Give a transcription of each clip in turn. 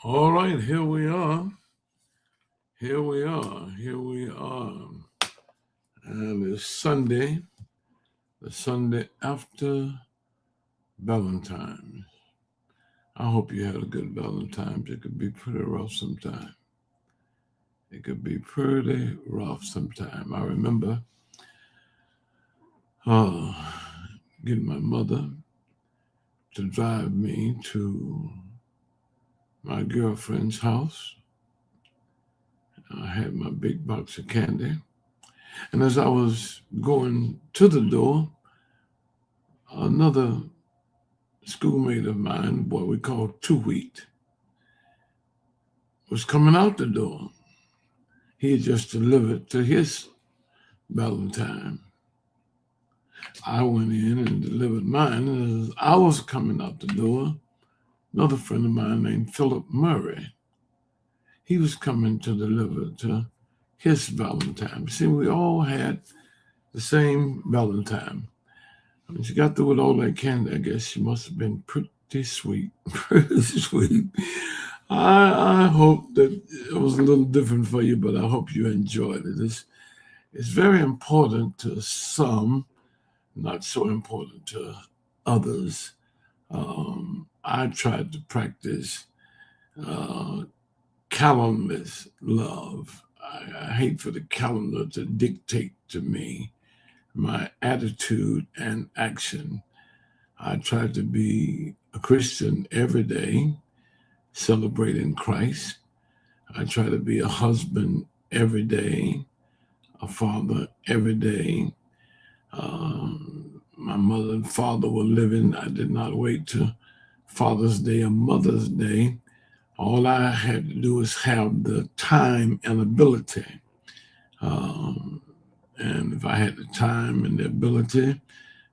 All right, here we are. Here we are. Here we are. And it's Sunday, the Sunday after Valentine's. I hope you had a good Valentine's. It could be pretty rough sometime. It could be pretty rough sometime. I remember uh, getting my mother to drive me to my girlfriend's house. I had my big box of candy. And as I was going to the door, another schoolmate of mine, what we call two wheat, was coming out the door. He had just delivered to his Valentine. I went in and delivered mine. And as I was coming out the door, another friend of mine named Philip Murray, he was coming to deliver to his Valentine. See, we all had the same Valentine. When she got through with all that candy, I guess she must have been pretty sweet. Pretty sweet. I hope that it was a little different for you, but I hope you enjoyed it. It's very important to some, not so important to others. I tried to practice uh, calendarless love. I hate for the calendar to dictate to me my attitude and action. I try to be a Christian every day, celebrating Christ. I try to be a husband every day, a father every day. My mother and father were living. I did not wait till Father's Day or Mother's Day. All I had to do was have the time and ability. Um, and if I had the time and the ability,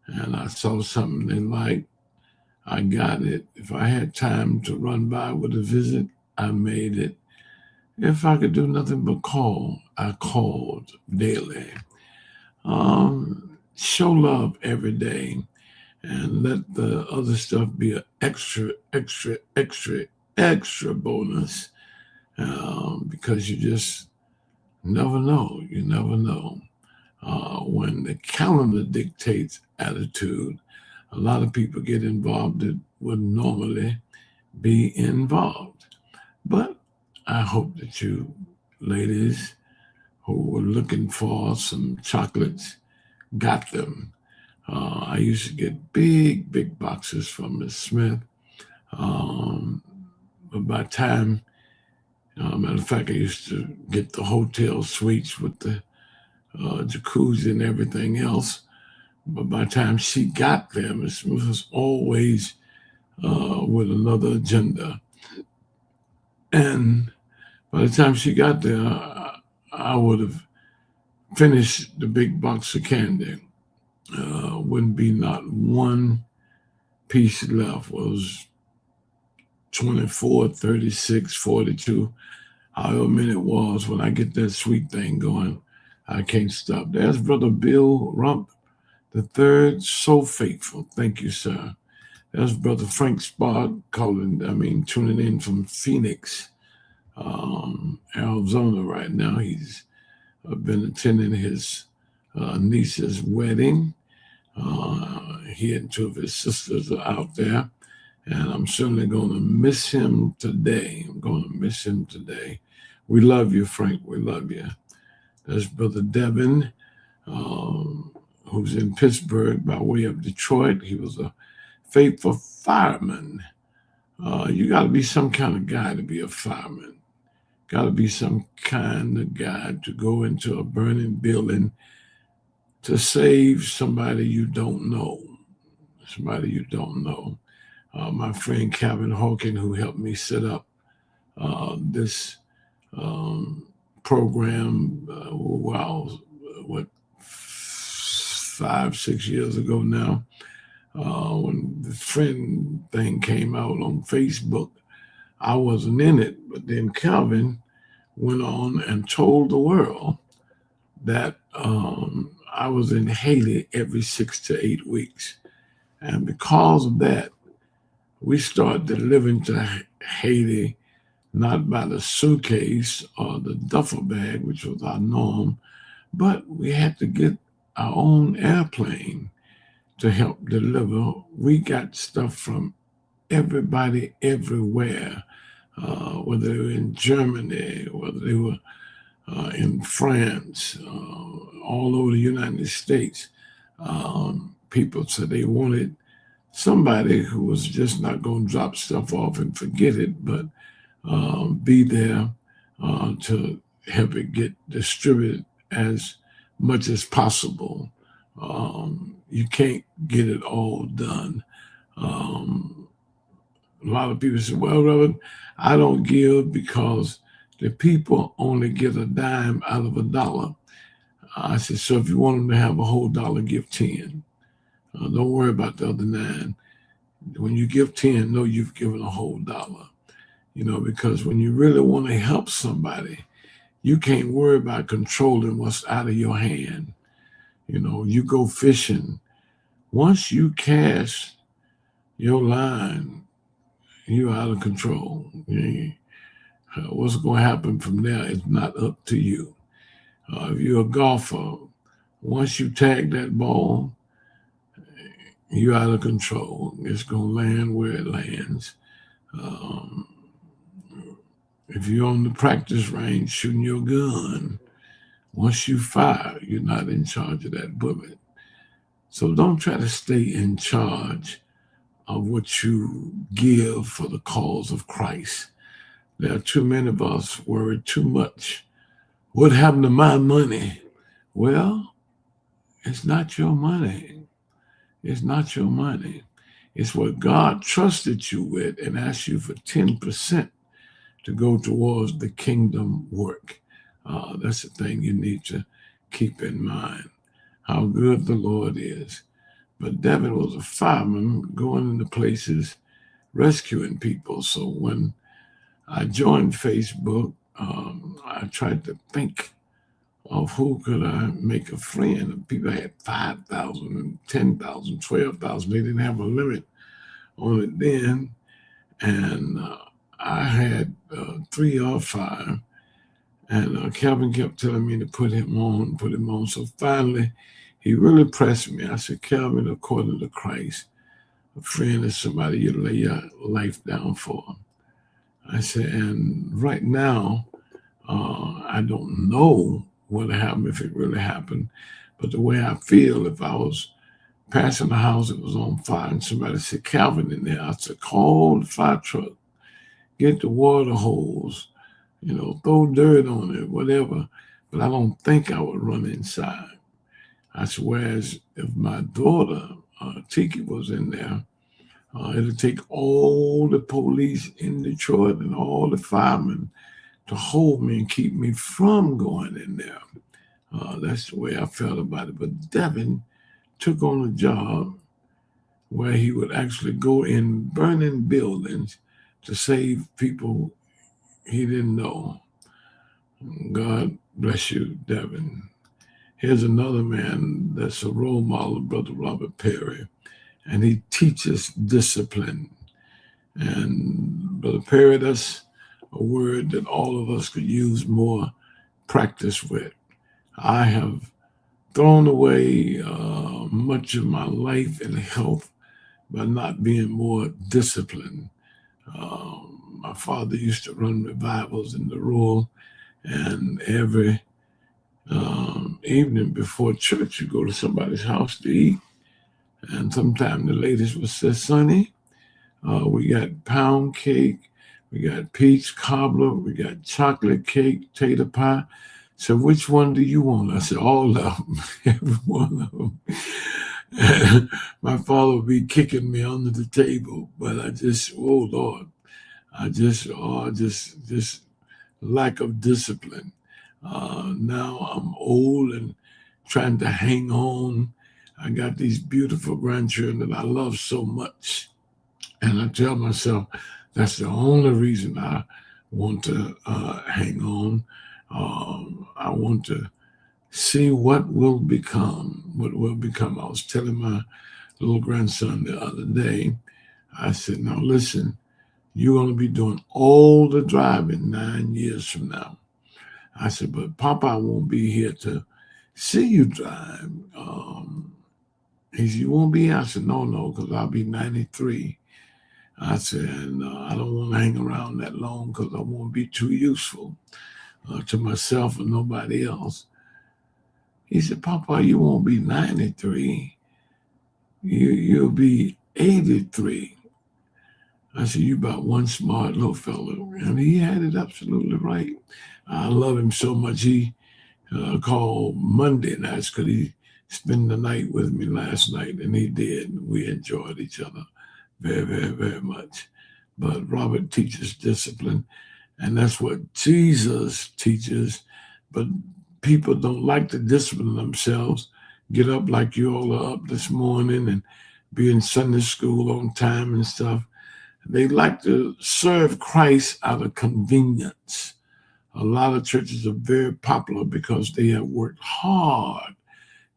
and I saw something they liked, I got it. If I had time to run by with a visit, I made it. If I could do nothing but call, I called daily. Show love every day and let the other stuff be an extra bonus because you just never know. You never know. When the calendar dictates attitude, a lot of people get involved that would normally be involved. But I hope that you ladies who were looking for some chocolates got them. I used to get big boxes from Miss Smith. Um, but by the time, matter of fact, I used to get the hotel suites with the jacuzzi and everything else. But by the time she got there, Miss Smith was always with another agenda. And by the time she got there, I would have finished the big box of candy. Wouldn't be not one piece left. It was 24, 36, 42, however many it was. When I get that sweet thing going, I can't stop. There's Brother Bill Rump the third, so faithful. Thank you, sir. There's Brother Frank Spard tuning in from Phoenix, Arizona right now. He's been attending his niece's wedding. He and two of his sisters are out there, and I'm certainly going to miss him today. I'm going to miss him today. We love you, Frank. We love you. There's Brother Devin, who's in Pittsburgh by way of Detroit. He was a faithful fireman. You got to be some kind of guy to be a fireman. Got to be some kind of guy to go into a burning building to save somebody you don't know. Somebody you don't know. My friend Calvin Hawking, who helped me set up this program, what, 5, 6 years ago now, when the friend thing came out on Facebook, I wasn't in it, but then Calvin went on and told the world that I was in Haiti every 6 to 8 weeks. And because of that, we started delivering to Haiti not by the suitcase or the duffel bag, which was our norm, but we had to get our own airplane to help deliver. We got stuff from everybody everywhere, whether they were in Germany, whether they were in France, all over the United States. People said they wanted somebody who was just not going to drop stuff off and forget it, but be there to help it get distributed as much as possible. You can't get it all done. A lot of people say, well, Reverend, I don't give because the people only get a dime out of $1. I said, so if you want them to have a whole dollar, give 10. Don't worry about the other 9. When you give 10, know you've given a whole dollar. Because when you really want to help somebody, you can't worry about controlling what's out of your hand. You go fishing. Once you cast your line, you're out of control. What's going to happen from there is not up to you. If you're a golfer, once you tag that ball, you're out of control. It's going to land where it lands. If you're on the practice range shooting your gun, once you fire, you're not in charge of that bullet. So don't try to stay in charge of what you give for the cause of Christ. There are too many of us worry too much. What happened to my money? Well, it's not your money. It's not your money. It's what God trusted you with and asked you for 10% to go towards the kingdom work. That's the thing you need to keep in mind, how good the Lord is. But Devin was a fireman going into places, rescuing people. So when I joined Facebook, I tried to think of who could I make a friend. People had 5,000, 10,000, 12,000. They didn't have a limit on it then. And I had 3 or 5. And Calvin kept telling me to put him on. So finally, he really pressed me. I said, Calvin, according to Christ, a friend is somebody you lay your life down for. I said, and right now, I don't know what happened, if it really happened. But the way I feel, if I was passing a house that was on fire and somebody said, Calvin in there, I said, call the fire truck, get the water hose, throw dirt on it, whatever. But I don't think I would run inside. I swear, if my daughter, Tiki, was in there, it'll take all the police in Detroit and all the firemen to hold me and keep me from going in there. That's the way I felt about it. But Devin took on a job where he would actually go in burning buildings to save people he didn't know. God bless you, Devin. Here's another man that's a role model, Brother Robert Perry, and he teaches discipline. And Brother Perry, that's a word that all of us could use more practice with. I have thrown away much of my life and health by not being more disciplined. My father used to run revivals in the rural, and every evening before church, you go to somebody's house to eat, and sometimes the ladies would say, Sonny, we got pound cake, we got peach cobbler, we got chocolate cake, tater pie. So which one do you want? I said, all of them, every one of them. And my father would be kicking me under the table, but I just, oh Lord, just lack of discipline. Now I'm old and trying to hang on. I got these beautiful grandchildren that I love so much. And I tell myself, that's the only reason I want to hang on. I want to see what will become. I was telling my little grandson the other day, I said, now listen, You're going to be doing all the driving 9 years from now. I said, but Papa won't be here to see you drive. He said, you won't be here? I said, no, because I'll be 93. I said, and I don't want to hang around that long because I won't be too useful to myself or nobody else. He said, Papa, you won't be 93. You'll be 83. I said, you about one smart little fellow. And he had it absolutely right. I love him so much. He called Monday nights because he spent the night with me last night, and he did. We enjoyed each other very, very, very much. But Robert teaches discipline, and that's what Jesus teaches. But people don't like to discipline themselves, get up like you all are up this morning and be in Sunday school on time and stuff. They like to serve Christ out of convenience. A lot of churches are very popular because they have worked hard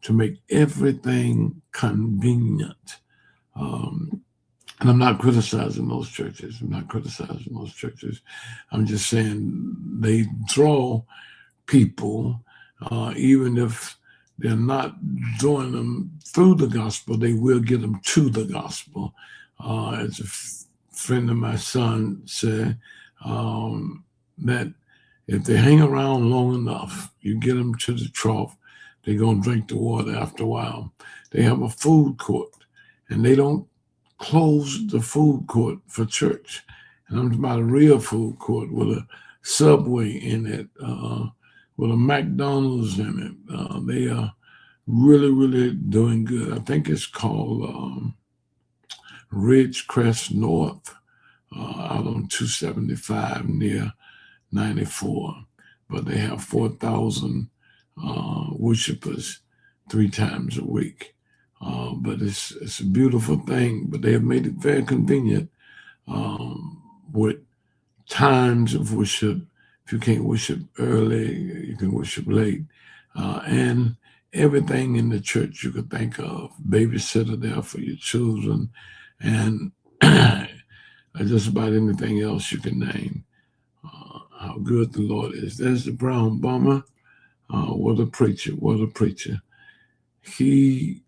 to make everything convenient. And I'm not criticizing those churches. I'm just saying they draw people, even if they're not drawing them through the gospel, they will get them to the gospel. As a friend of my son said, that if they hang around long enough, you get them to the trough, they're going to drink the water after a while. They have a food court, and they don't close the food court for church. And I'm talking about a real food court with a Subway in it, with a McDonald's in it. They are really, really doing good. I think it's called Ridgecrest North, out on 275 near 94. But they have 4,000 worshipers 3 times a week. But it's a beautiful thing. But they have made it very convenient with times of worship. If you can't worship early, you can worship late. And everything in the church you could think of. Babysitter there for your children. And just about anything else you can name. How good the Lord is. There's the brown bomber. What a preacher. He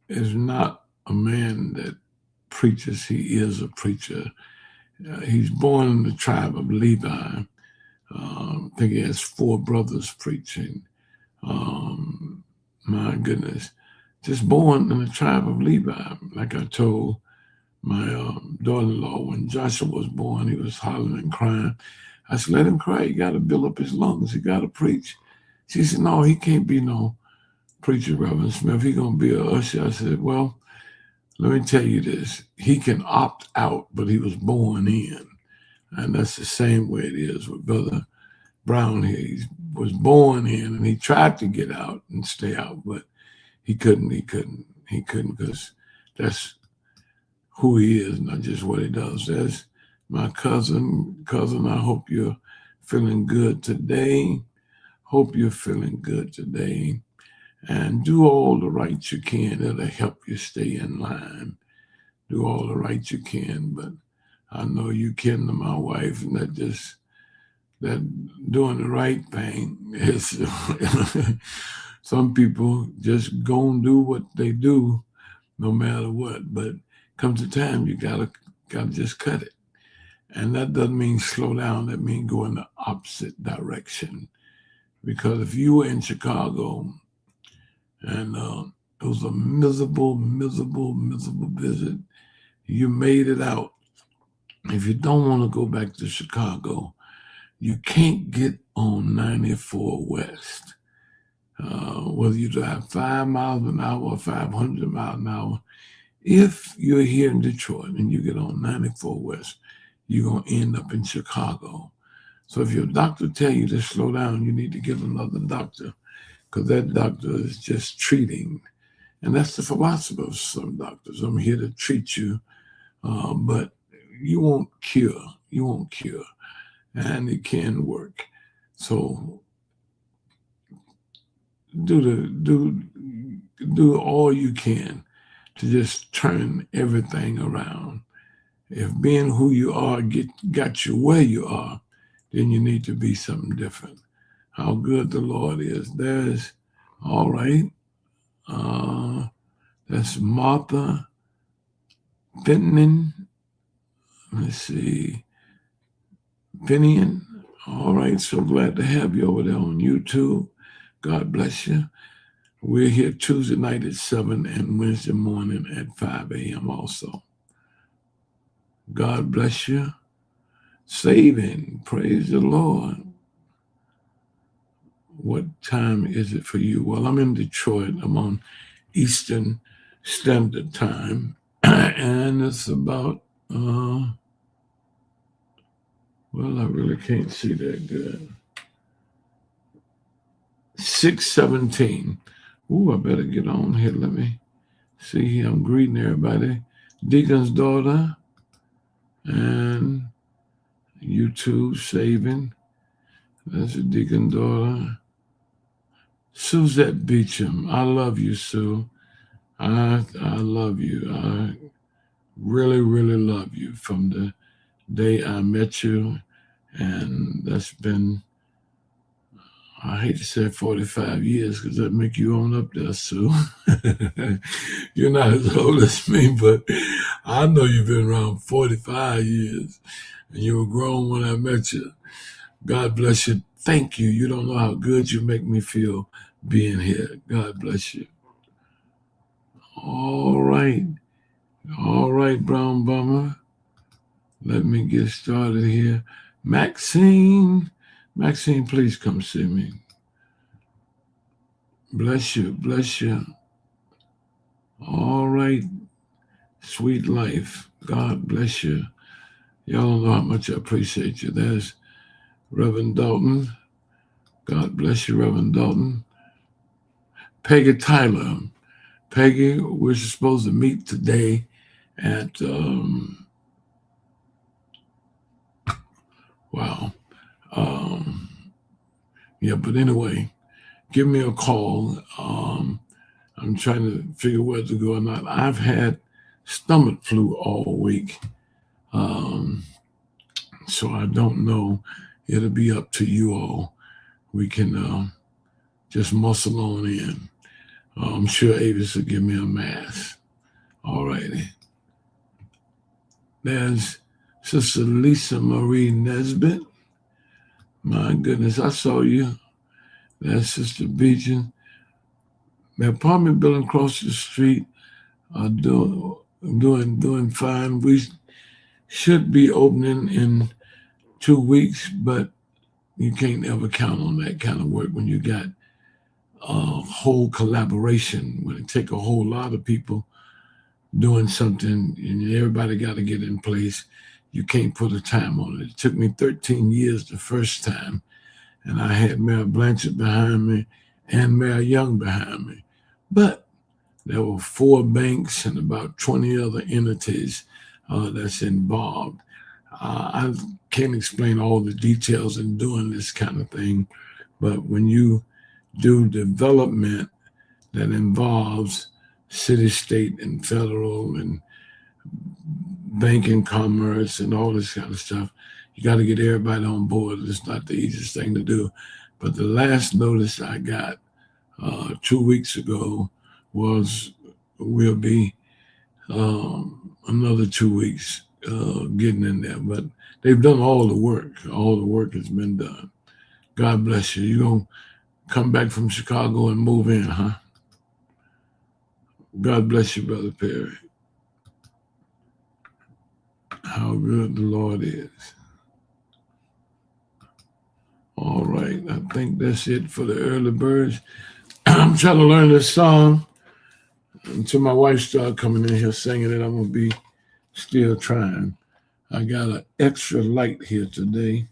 is not a man that preaches. He is a preacher. He's born in the tribe of Levi. I think he has 4 brothers preaching. My goodness. Just born in the tribe of Levi. Like I told my daughter-in-law, when Joshua was born, he was hollering and crying. I said, let him cry. He got to build up his lungs. He got to preach. She said, no, he can't be no preacher, Reverend Smith. He's going to be a usher. I said, well, let me tell you this. He can opt out, but he was born in. And that's the same way it is with Brother Brown here. He was born in, and he tried to get out and stay out, but he couldn't because that's who he is, not just what he does. There's my cousin. I hope you're feeling good today. And do all the right you can. It'll help you stay in line. Do all the right you can. But I know you kin to my wife, and that doing the right thing is some people just gonna do what they do no matter what. But comes a time you gotta just cut it. And that doesn't mean slow down, that means go in the opposite direction. Because if you were in Chicago and it was a miserable visit, you made it out. If you don't want to go back to Chicago, you can't get on 94 West. Whether you drive 5 miles an hour or 500 miles an hour, if you're here in Detroit and you get on 94 West, you're going to end up in Chicago. So if your doctor tell you to slow down, you need to get another doctor, because that doctor is just treating. And that's the philosophy of some doctors. I'm here to treat you, but you won't cure. And it can work. So do all you can to just turn everything around. If being who you are got you where you are, then you need to be something different. How good the Lord is. There's, all right, that's Martha Fenton. Let's see, Finian. All right, so glad to have you over there on YouTube. God bless you. We're here Tuesday night at 7 and Wednesday morning at 5 a.m. also. God bless you. Saving. Praise the Lord. What time is it for you? Well, I'm in Detroit. I'm on Eastern Standard Time. And it's about, well, I really can't see that good. 6:17. Ooh, I better get on here. Let me see. I'm greeting everybody. Deacon's daughter and YouTube saving. That's a Deacon daughter. Suzette Beecham. I love you, Sue. I love you. I really, really love you from the day I met you. And that's been, I hate to say 45 years because that make you on up there, Sue. You're not as old as me, but I know you've been around 45 years. And you were grown when I met you. God bless you. Thank you. You don't know how good you make me feel being here. God bless you. All right. All right, Brown Bummer. Let me get started here. Maxine, please come see me. Bless you. Bless you. All right. Sweet life. God bless you. Y'all don't know how much I appreciate you. There's Reverend Dalton. God bless you, Reverend Dalton. Peggy Tyler. Peggy, we're supposed to meet today at, wow. Yeah, but anyway, give me a call. I'm trying to figure where to go or not. I've had stomach flu all week. So I don't know. It'll be up to you all. We can just muscle on in. I'm sure Avis will give me a mask. All righty. There's Sister Lisa Marie Nesbitt. My goodness, I saw you. That's Sister Beechin. The apartment building across the street are doing fine. We should be opening in 2 weeks, but you can't ever count on that kind of work when you got a whole collaboration, when it take a whole lot of people doing something and everybody got to get in place. You can't put a time on it. It took me 13 years the first time, and I had Mayor Blanchard behind me and Mayor Young behind me. But there were 4 banks and about 20 other entities that's involved. I can't explain all the details in doing this kind of thing, but when you do development that involves city, state, and federal, and banking, commerce, and all this kind of stuff, you got to get everybody on board. It's not the easiest thing to do. But the last notice I got 2 weeks ago was we'll be another 2 weeks getting in there. But they've done all the work. All the work has been done. God bless you. You're going to come back from Chicago and move in, huh? God bless you, Brother Perry. How good the Lord is. All right. I think that's it for the early birds. I'm trying to learn this song until my wife starts coming in here singing it. I'm going to be still trying. I got an extra light here today,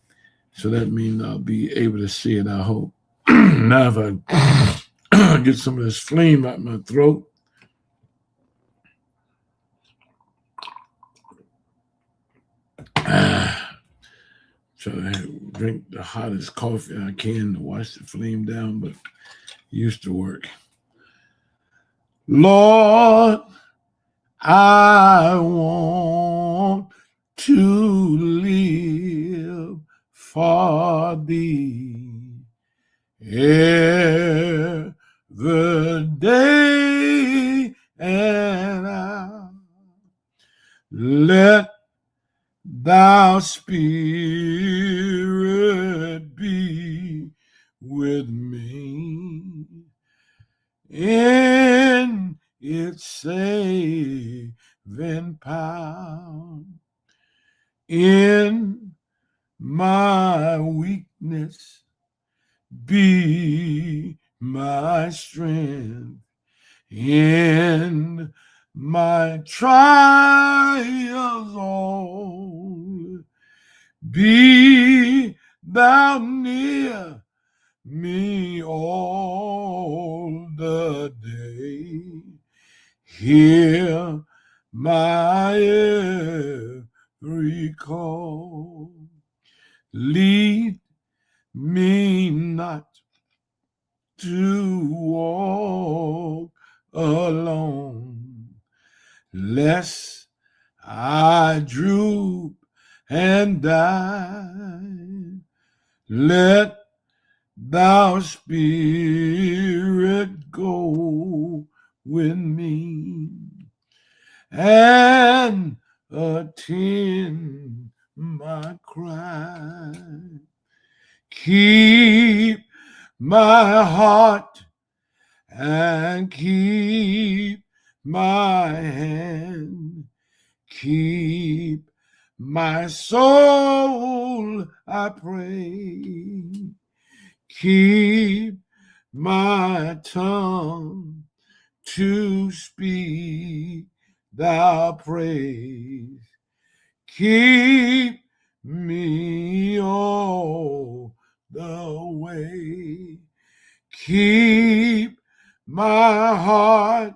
so that means I'll be able to see it, I hope. Now if I get some of this flame out my throat. Try to drink the hottest coffee I can to wash the flame down, but it used to work. Lord, I want to live for thee every day and hour. Let Thou Spirit be with me in its saving power. In my weakness, be my strength. In my trials all, be thou near me all the day. Hear my every call. Lead me not to walk alone, lest I droop and die. Let Thou Spirit go with me and attend my cry. Keep my heart and keep my hand. Keep my soul, I pray. Keep my tongue to speak Thy praise. Keep me all the way. Keep my heart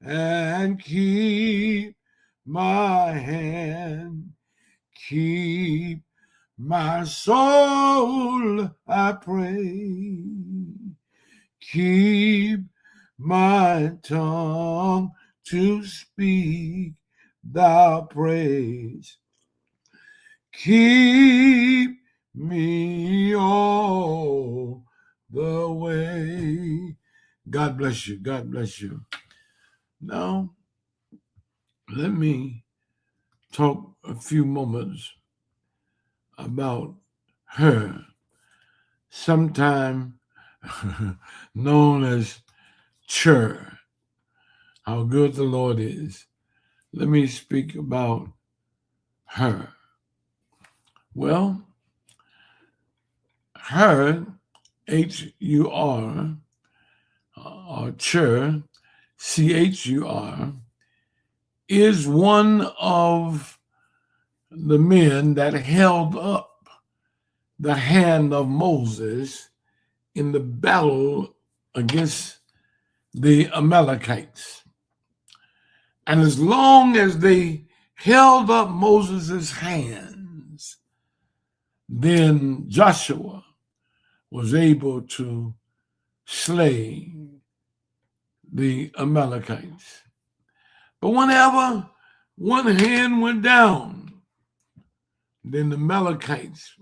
and keep my hand. Keep my soul, I pray. Keep my tongue to speak Thy praise. Keep me all the way. God bless you. God bless you. Now, let me talk a few moments about her, sometime known as Cher, how good the Lord is. Let me speak about her. Well, her, H-U-R, or Cher, C-H-U-R, is one of the men that held up the hand of Moses in the battle against the Amalekites. And as long as they held up Moses' hands, then Joshua was able to slay the Amalekites. But whenever one hand went down, then the Amalekites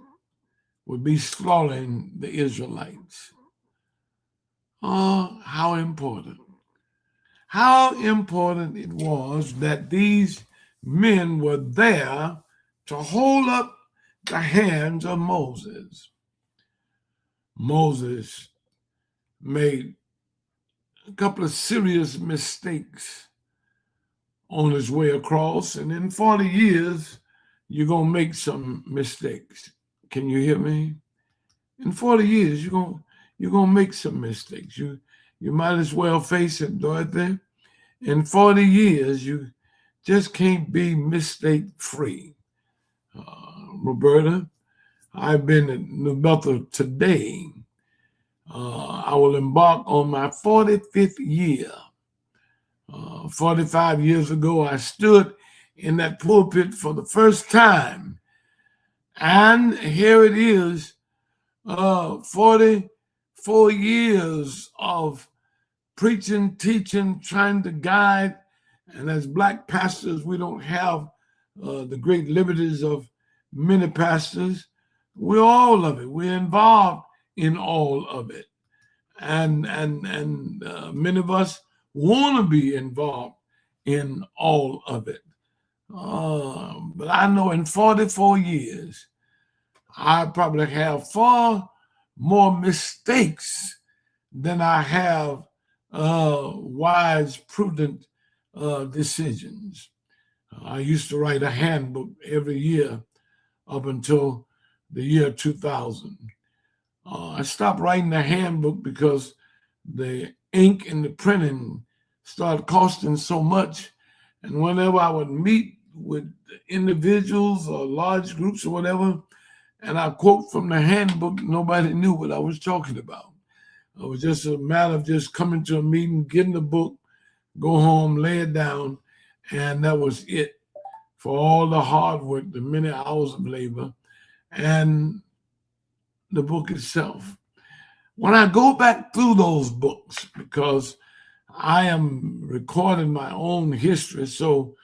would be slaughtering the Israelites. Oh, how important. How important it was that these men were there to hold up the hands of Moses. Moses made a couple of serious mistakes on his way across, and in 40 years, you're going to make some mistakes. Can you hear me? In 40 years, you're going to make some mistakes. You might as well face it, Dorothy. In 40 years, you just can't be mistake-free. Roberta, I've been at New Bethel today. I will embark on my 45th year. 45 years ago, I stood in that pulpit for the first time. And here it is, 44 years of preaching, teaching, trying to guide. And as Black pastors, we don't have the great liberties of many pastors. We're all of it. We're involved in all of it. And many of us want to be involved in all of it. But I know in 44 years, I probably have far more mistakes than I have wise, prudent decisions. I used to write a handbook every year up until the year 2000. I stopped writing the handbook because the ink and the printing started costing so much. And whenever I would meet with individuals or large groups or whatever, and I quote from the handbook, nobody knew what I was talking about. It was just a matter of just coming to a meeting, getting the book, go home, lay it down, and that was it for all the hard work, the many hours of labor, and the book itself. When I go back through those books, because I am recording my own history, so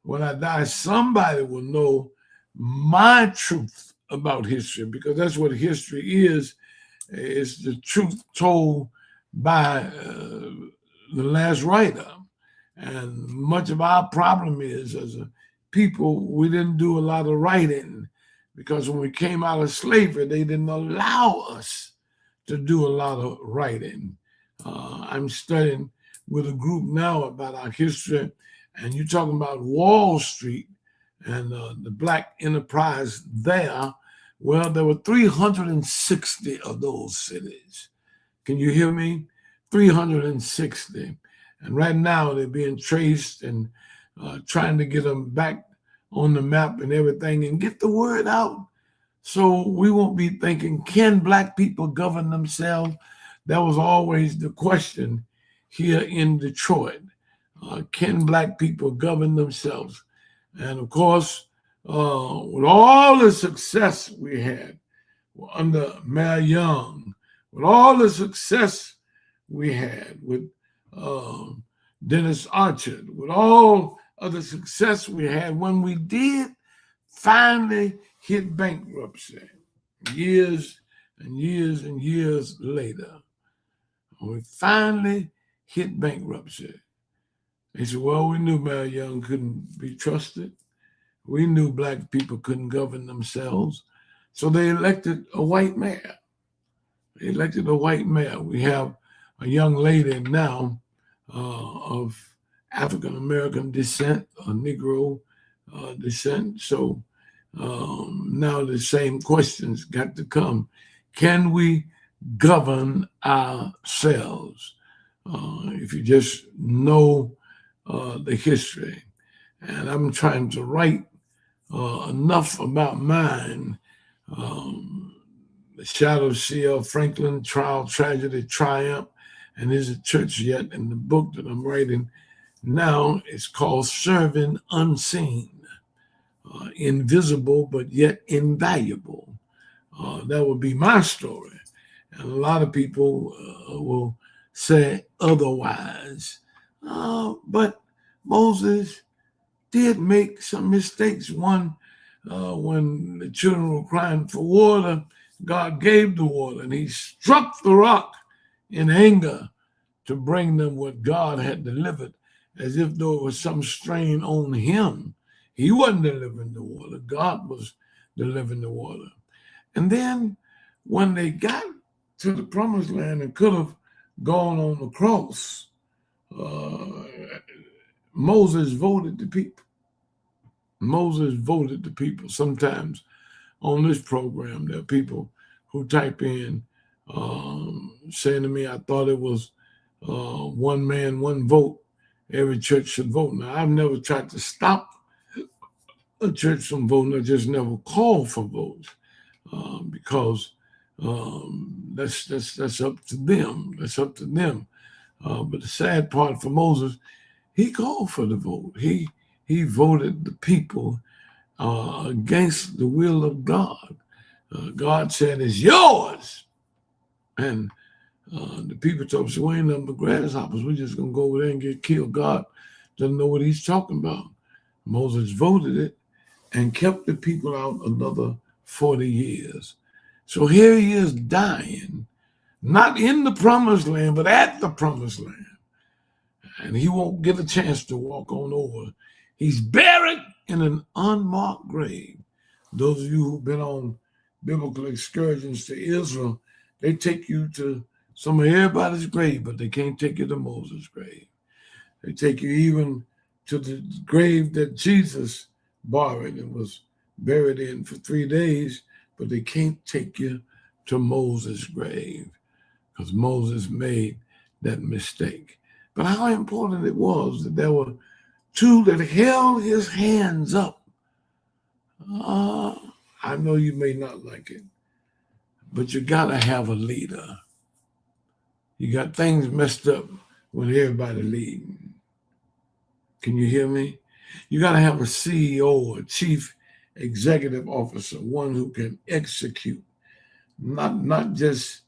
when I die, somebody will know my truth about history, because that's what history is. It's the truth told by the last writer. And much of our problem is, as a people, we didn't do a lot of writing, because when we came out of slavery, they didn't allow us to do a lot of writing. I'm studying with a group now about our history, and you're talking about Wall Street and the black enterprise there. Well, there were 360 of those cities. Can you hear me? 360. And right now they're being traced and trying to get them back on the map and everything and get the word out. So we won't be thinking, can black people govern themselves? That was always the question here in Detroit. Can black people govern themselves? And of course, with all the success we had under Mayor Young, with all the success we had with Dennis Archer, with all of the success we had, when we did finally hit bankruptcy, years and years and years later, we finally hit bankruptcy. They said, well, we knew Mayor Young couldn't be trusted. We knew black people couldn't govern themselves. So they elected a white mayor. They elected a white mayor. We have a young lady now of African-American descent, or Negro descent. So now the same questions got to come. Can we govern ourselves? If you just know the history. And I'm trying to write enough about mine. The Shadow of C.L. Franklin, Trial, Tragedy, Triumph, and Is It Church Yet? And the book that I'm writing now is called Serving Unseen, Invisible but Yet Invaluable. That would be my story. And a lot of people will say otherwise. But Moses did make some mistakes. One, when the children were crying for water, God gave the water, and he struck the rock in anger to bring them what God had delivered, as if though it was some strain on him. He wasn't delivering the water. God was delivering the water. And then when they got to the promised land and could have gone on the cross, Moses voted the people. Moses voted the people. Sometimes on this program, there are people who type in saying to me, I thought it was one man, one vote. Every church should vote. Now, I've never tried to stop a church from voting. I just never called for votes because that's up to them. That's up to them. But the sad part for Moses, he called for the vote. He voted the people against the will of God. God said, it's yours. And the people told us, we ain't nothing but grasshoppers. We're just going to go over there and get killed. God doesn't know what he's talking about. Moses voted it, and kept the people out another 40 years. So here he is dying, not in the promised land, but at the promised land. And he won't get a chance to walk on over. He's buried in an unmarked grave. Those of you who've been on biblical excursions to Israel, they take you to some of everybody's grave, but they can't take you to Moses' grave. They take you even to the grave that Jesus borrowed and was buried in for 3 days, but they can't take you to Moses' grave because Moses made that mistake. But how important it was that there were two that held his hands up. I know you may not like it, but you got to have a leader. You got things messed up when everybody leading. Can you hear me? You got to have a CEO, a chief executive officer, one who can execute, not just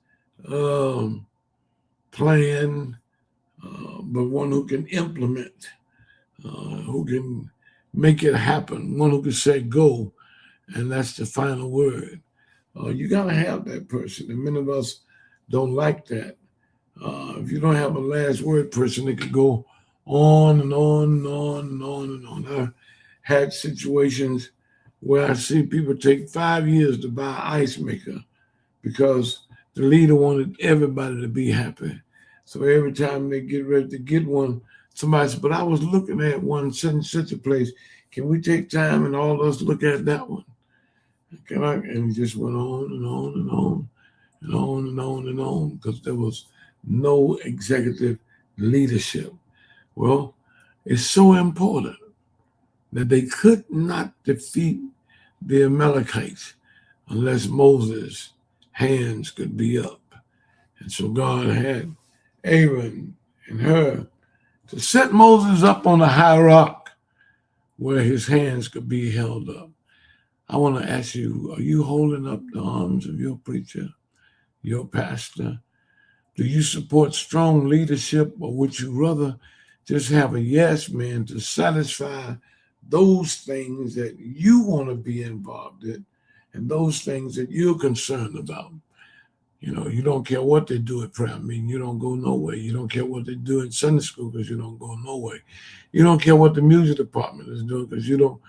plan, but one who can implement, who can make it happen, one who can say go, and that's the final word. You got to have that person, and many of us don't like that. If you don't have a last word person, it could go on and on and on and on and on. I had situations where I see people take 5 years to buy an ice maker because the leader wanted everybody to be happy. So every time they get ready to get one, somebody said, but I was looking at one such a place. Can we take time and all of us look at that one? And it just went on and on and on and on and on and on because there was no executive leadership. Well, it's so important that they could not defeat the Amalekites unless Moses' hands could be up. And so God had Aaron and Hur to set Moses up on a high rock where his hands could be held up. I want to ask you, are you holding up the arms of your preacher, your pastor? Do you support strong leadership, or would you rather just have a yes man to satisfy those things that you want to be involved in and those things that you're concerned about? You know, you don't care what they do at prayer meeting, you don't go nowhere. You don't care what they do in Sunday school because you don't go nowhere. You don't care what the music department is doing because you don't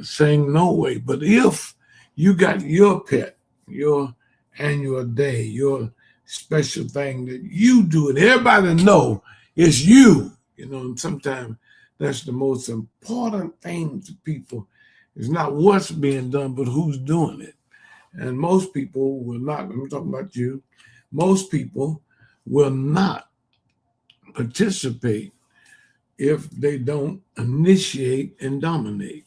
sing no way. But if you got your pet, your annual day, your special thing that you do and everybody know it's you, you know, and sometimes that's the most important thing to people. It's not what's being done, but who's doing it. And most people will not, I'm talking about you, most people will not participate if they don't initiate and dominate.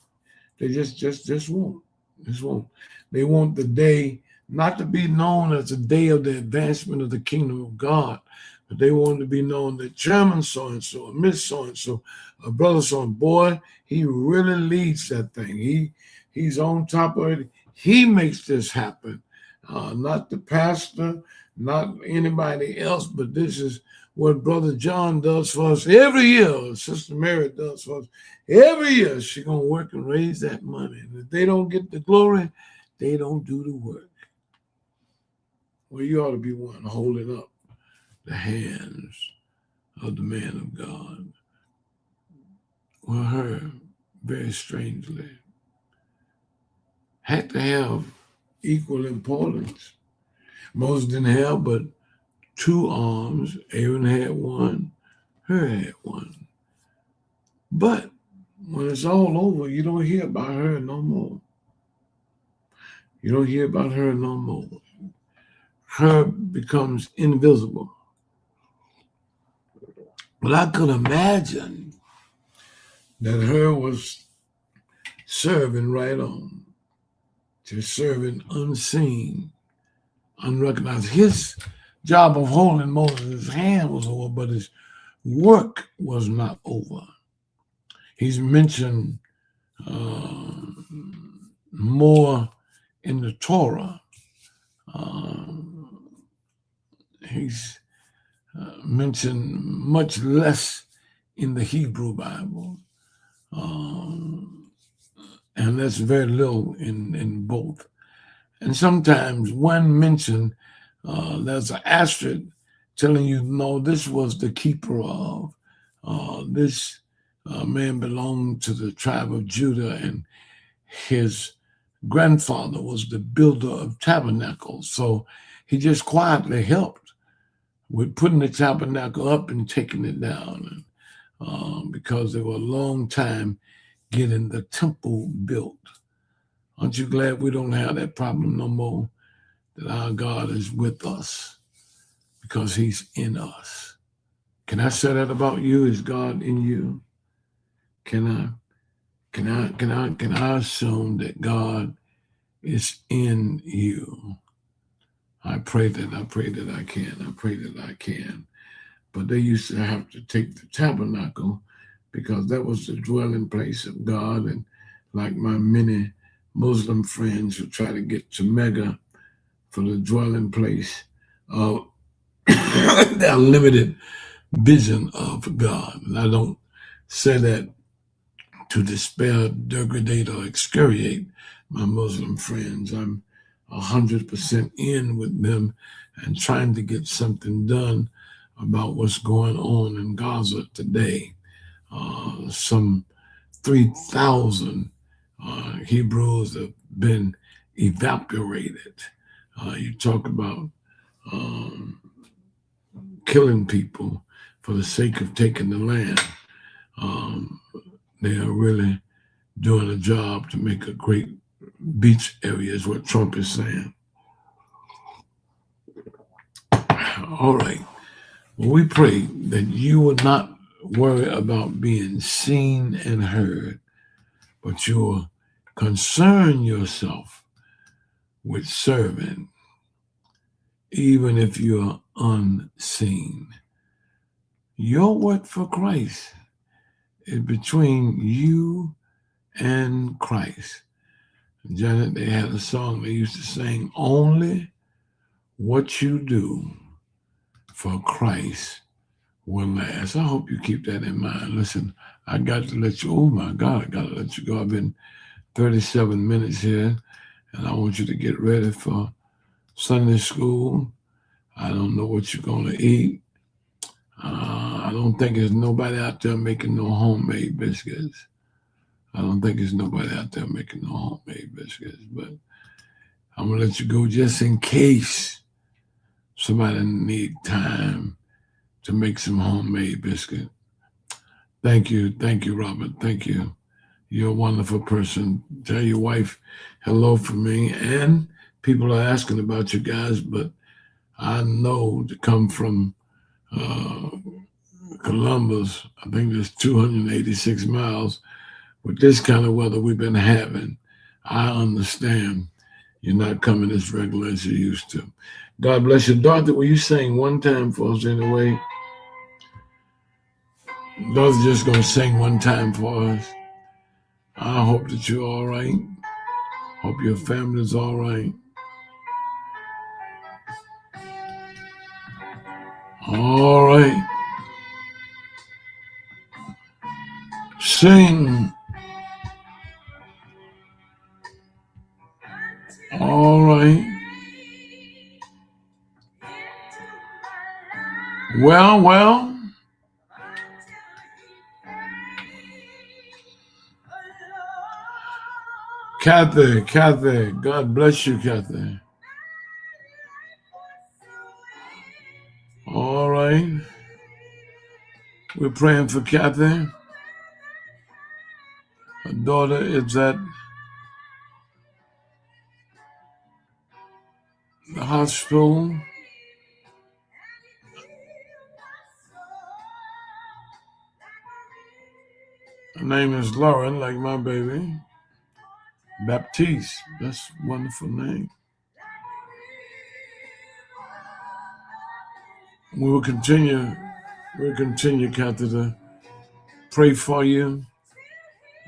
They just won't. Just won't. They want the day not to be known as a day of the advancement of the kingdom of God, but they want to be known that Chairman so-and-so, Miss so-and-so, a brother so-and-so, boy, he really leads that thing. He's on top of it. He makes this happen. Not the pastor, not anybody else, but this is what Brother John does for us every year. Sister Mary does for us every year. She's going to work and raise that money. And if they don't get the glory, they don't do the work. Well, you ought to be one holding up the hands of the man of God. Well, her, very strangely, had to have equal importance. Moses didn't have but 2 arms. Aaron had one. Hur had one. But when it's all over, you don't hear about her no more. You don't hear about her no more. Her becomes invisible. But I could imagine that Hur was serving right on, just serving unseen, unrecognized. His job of holding Moses' hand was over, but his work was not over. He's mentioned more in the Torah. He's mentioned much less in the Hebrew Bible. and that's very little in both. And sometimes one mention, there's an asterisk telling you, no, this was the keeper of. This man belonged to the tribe of Judah, and his grandfather was the builder of tabernacles. So he just quietly helped with putting the tabernacle up and taking it down, because they were a long time getting the temple built. Aren't you glad we don't have that problem no more? That our God is with us because he's in us. Can I say that about you? Is God in you? Can I assume that God is in you? I pray that I can. But they used to have to take the tabernacle because that was the dwelling place of God. And like my many Muslim friends who try to get to Mecca for the dwelling place of their limited vision of God. And I don't say that to despair, degrade, or excoriate my Muslim friends. I'm 100% in with them and trying to get something done about what's going on in Gaza today. Some 3,000 Hebrews have been evaporated. You talk about killing people for the sake of taking the land. They are really doing a job to make a great beach area, is what Trump is saying. All right. Well, we pray that you will not worry about being seen and heard, but you will concern yourself with serving, even if you're unseen. Your work for Christ is between you and Christ. Janet, they had a song they used to sing, only what you do for Christ will last. I hope you keep that in mind. Listen, I got to let you, oh my God, I got to let you go. I've been 37 minutes here, and I want you to get ready for Sunday school. I don't know what you're going to eat. I don't think there's nobody out there making no homemade biscuits. I don't think there's nobody out there making no homemade biscuits, but I'm going to let you go just in case somebody need time to make some homemade biscuit. Thank you, Robert. Thank you. You're a wonderful person. Tell your wife hello for me. And people are asking about you guys, but I know to come from Columbus, I think there's 286 miles. With this kind of weather we've been having, I understand you're not coming as regular as you used to. God bless you. Dorothy, will you sing one time for us anyway? Dorothy's just going to sing one time for us. I hope that you're all right. Hope your family's all right. All right. Sing. All right. Well. Kathy, God bless you, Kathy. All right. We're praying for Kathy. Her daughter is at the hospital. Her name is Lauren, like my baby. Baptiste, that's a wonderful name. We'll continue, Kathy, to pray for you.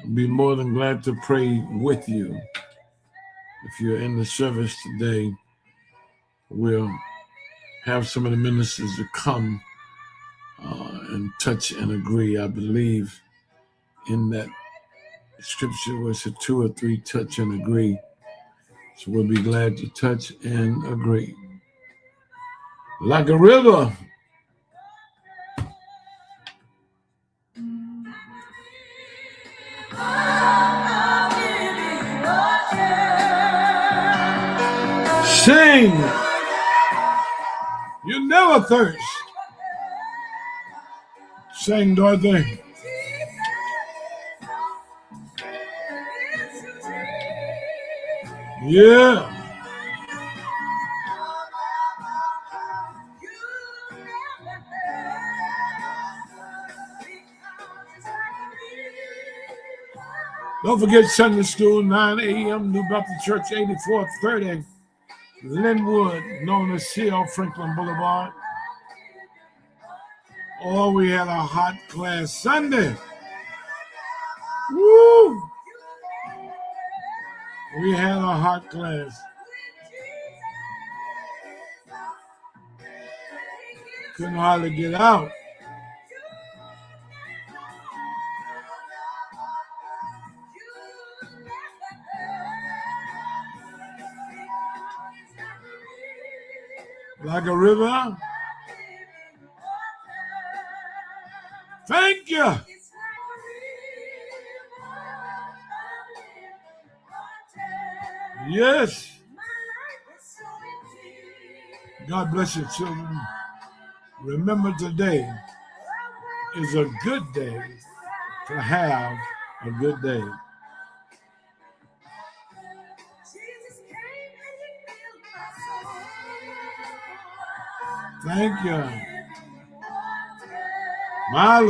I'll be more than glad to pray with you. If you're in the service today, we'll have some of the ministers to come and touch and agree. I believe in that Scripture was a 2 or 3 touch and agree. So we'll be glad to touch and agree. Like a river. Sing. You never thirst. Sing, Dorothy. Yeah. Don't forget Sunday School, 9 a.m., New Bethel Church, 8430, Linwood, known as C.L. Franklin Boulevard. Oh, we had a hot class Sunday. Woo! We had a hot class. Couldn't hardly get out. Like a river. Thank you. Yes. God bless you, children. Remember, today is a good day to have a good day. Thank you. My Lord.